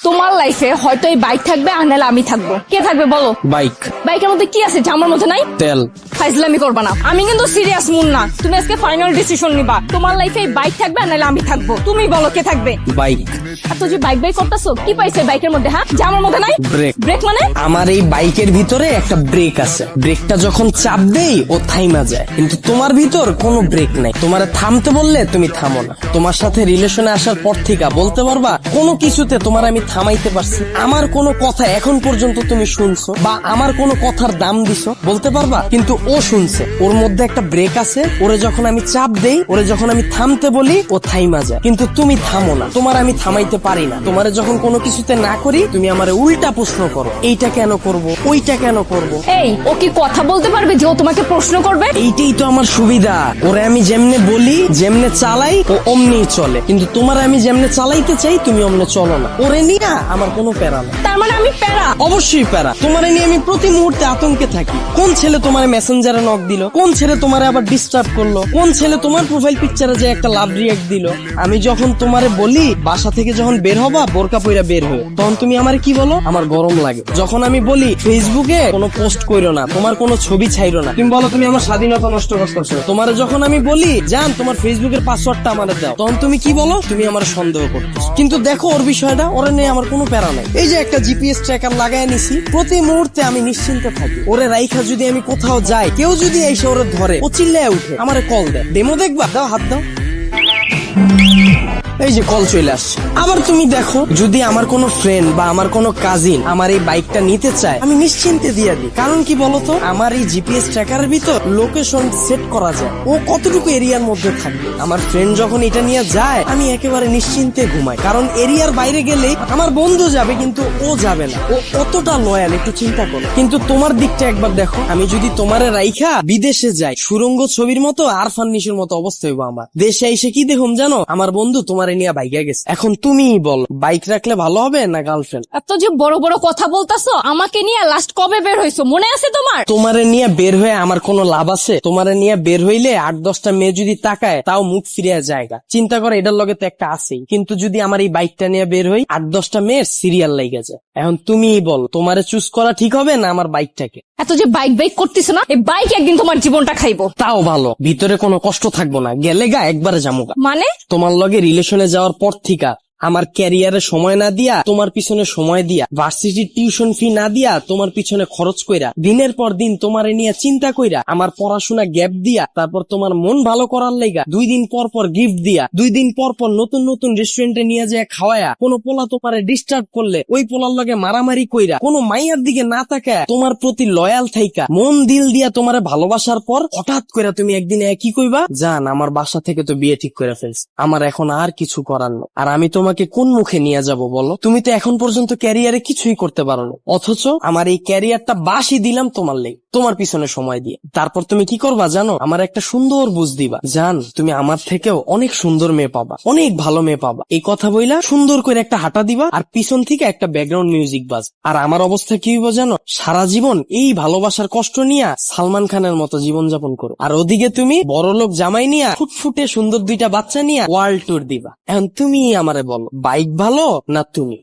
তোমার লাইফে হয়তো এই বাইক থাকবে আর নাহলে আমি থাকবো। কে থাকবে বলো? বাইক। বাইকের মধ্যে কি আছে যে আমার মধ্যে নাই? তেল। ফাইজলামি করবা না, আমি কিন্তু সিরিয়াস মুন না। তুমি আজকে ফাইনাল ডিসিশন নিবা, তোমার লাইফে এই বাইক থাকবে আর নাহলে আমি থাকবো। তুমি বলো কে থাকবে? বাইক। এত যে বাইক বাইক করতেছো, কি পাইছে বাইকের মধ্যে? হ্যাঁ, যে আমার মধ্যে নাই? ব্রেক। ব্রেক মানে? আমার এই বাইকের ভিতরে একটা ব্রেক আছে, ব্রেকটা যখন চাপ দেই ও থাইমা যায়, কিন্তু তোমার ভিতর কোনো ব্রেক নাই। তোমার থামতে বললে তুমি থামো না। তোমার সাথে রিলেশনে আসার পর থেকে বলতে পারবা কোনো কিছুতে তোমার আমি থামাইতে পারছি? আমার কোনো কথা এখন পর্যন্ত তুমি শুনছো বা আমার কোনো কথার দাম দিছো বলতে পারবা? কিন্তু ও শুনছে, ওর মধ্যে একটা ব্রেক আছে। ওরে যখন আমি চাপ দেই, ওরে যখন আমি থামতে বলি, ও থাইমা যায়, কিন্তু তুমি থামো না। তোমার আমি থামাইতে পারি না। তোমারে যখন কোনো কিছুতে না করি, তুমি আমারে উল্টা প্রশ্ন করো, এইটা কেন করব, ওইটা কেন করব। এই, ও কি কথা বলতে পারবে যে ও তোমাকে প্রশ্ন করবে? এইটাই তো আমার সুবিধা। ওরে আমি যেমনে বলি, যেমনে চালাই, ও অমনি চলে। কিন্তু তোমার আমি যেমনে চালাইতে চাই, তুমি অমনে চলো না। ওরে নিয়ে আমার কোনো প্যারা না। তার মানে আমি প্যারা? অবশ্যই প্যারা। তোমারে নিয়ে আমি প্রতি মুহূর্তে আতঙ্কে থাকি। কোন ছেলে তোমার মেসেঞ্জারে নক দিল, কোন ছেলে তোমারে আবার ডিস্টার্ব করলো, কোন ছেলে তোমার প্রোফাইল পিকচারে যে একটা লাভ রিয়েক্ট দিল। আমি যখন তোমারে বলি বাসা থেকে যখন বের হবা বোরকা পইরা বের হয়ে, তখন তুমি আমারে কি বলো? আমার গরম লাগে। যখন আমি বলি ফেসবুকে কোনো পোস্ট কইরো না, তোমার কোনো ছবি ছাইরো না, তুমি বলো তুমি আমার স্বাধীনতা নষ্ট করতেছো। তোমারে যখন আমি বলি জান তোমার ফেসবুকের পাসওয়ার্ডটা আমারে দাও, তখন তুমি কি বলো? তুমি আমার সন্দেহ করতেছো। কিন্তু দেখো ওর বিষয়টা, ওরে নিয়ে আমার কোনো প্যারা নাই। এই যে একটা জিপিএস ট্র্যাকার লাগাই নিছি, প্রতি মুহূর্তে আমি নিশ্চিন্তে থাকি। ওরে রাইখা যদি আমি কোথাও যাই, কেউ যদি এসে ওরে ধরে, ও চিল্লায় উঠে আমারে কল দেয়, ডেমো দেখবা, দাও হাত দাও। এই যে কল চলে আসছে। আবার তুমি দেখো, যদি আমার কোনো ফ্রেন্ড বা আমার কোনো কাজিন আমার এই বাইকটা নিতে চায়, আমি নিশ্চিন্তে দিয়ে দিই। কারণ কি বলতো, আমার এই জিপিএস ট্র্যাকারের ভিতর লোকেশন সেট করা যায়, ও কতটুকু এরিয়ার মধ্যে থাকবে। আমার ফ্রেন্ড যখন এটা নিয়ে যায়, আমি একেবারে নিশ্চিন্তে ঘুমাই। কারণ এরিয়ার বাইরে গেলে আমার বন্ধু যাবে, কিন্তু ও যাবে না। ও কতটা লয়াল একটু চিন্তা করো। কিন্তু তোমার দিকটা একবার দেখো, আমি যদি তোমারে রাইখা বিদেশে যাই, সুরঙ্গ ছবির মতো আর ফান্নিশের মতো অবস্থা হইব আমার। দেশে এসে কি দেখুন জানো? আমার বন্ধু তোমার নিয়ে বাইকে গেছে। এখন তুমি বল, বাইক রাখলে ভালো হবে না গার্লফ্রেন্ড? এত যে বড় বড় কথা বলতাছো, আমাকে নিয়ে লাস্ট কবে বের হইছো মনে আছে তোমার? তোমারে নিয়ে বের হয়ে আমার কোনো লাভ আছে? তোমারে নিয়ে বের হইলে 8-10টা মেয়ে যদি তাকায়, তাও মুখ ফিরিয়ে জায়গা চিন্তা করে, এটার লগে তো একটা আছেই। কিন্তু যদি আমার এই বাইকটা নিয়ে বের হই, 8-10টা মেয়ের সিরিয়াল লেগে যায়। এখন তুমি বল, তোমারে চুজ করা ঠিক হবে না আমার বাইকটাকে? এত যে বাইক বাইক করতেছো না, এই বাইক একদিন তোমার জীবনটা খাইবো। তাও ভালো, ভিতরে কোনো কষ্ট থাকবো না, গেলে গা একবারে জামুগা। মানে? তোমার লগে রিলেশনে যাওয়ার পর থেকে আমার ক্যারিয়ারে সময় না দিয়া তোমার পিছনে সময় দিয়া, ভার্সিটির টিউশন ফি না দিয়া তোমার পিছনে খরচ কইরা, দিনের পর দিন তোমারে নিয়ে চিন্তা কইরা, আমার পড়াশোনা গ্যাপ দিয়া, তারপর তোমার মন ভালো করার লাইগা 2 দিন পর পর গিফট দিয়া, 2 দিন পর পর নতুন নতুন রেস্টুরেন্টে নিয়ে যায় খাওয়ায়া, কোনো পোলা তোমারে ডিস্টার্ব করলে ওই পোলার লগে মারামারি কইরা, কোনো মাইয়ার দিকে না তাকায় তোমার প্রতি লয়াল থাইকা মন দিল দিয়া তোমারে ভালোবাসার পর হঠাৎ কইরা তুমি একদিন কি কইবা, জান আমার বাসা থেকে তো বিয়ে ঠিক করে ফেলছে, আমার এখন আর কিছু করার নেই। আর আমি তোমাকে কোন মুখে নিয়ে যাব বলো? তুমি তো এখন পর্যন্ত ক্যারিয়ারে কিছুই করতে পারো না, অথচ আমার এই ক্যারিয়ারটা বাসি দিলাম তোমার লেগে, তোমার পিছনে সময় দিয়ে। তারপর তুমি কি করবা জানো? আমার একটা সুন্দর বুঝ দিবা, জান তুমি আমার থেকেও অনেক সুন্দর মেয়ে পাবা, অনেক ভালো মেয়ে পাবা। এই কথা বইলা সুন্দর করে একটা হাঁটা দিবা, আর পিছন থেকে একটা ব্যাকগ্রাউন্ড মিউজিক বাজ। আর আমার অবস্থা কি হইব জানো? সারা জীবন এই ভালোবাসার কষ্ট নিয়ে সালমান খানের মতো জীবনযাপন করো, আর ওদিকে তুমি বড়লোক জামাই নিয়ে ফুটফুটে সুন্দর 2টা বাচ্চা নিয়ে ওয়ার্ল্ড ট্যুর দিবা। এখন তুমি আমারে বলো, বাইক ভালো না তুমি?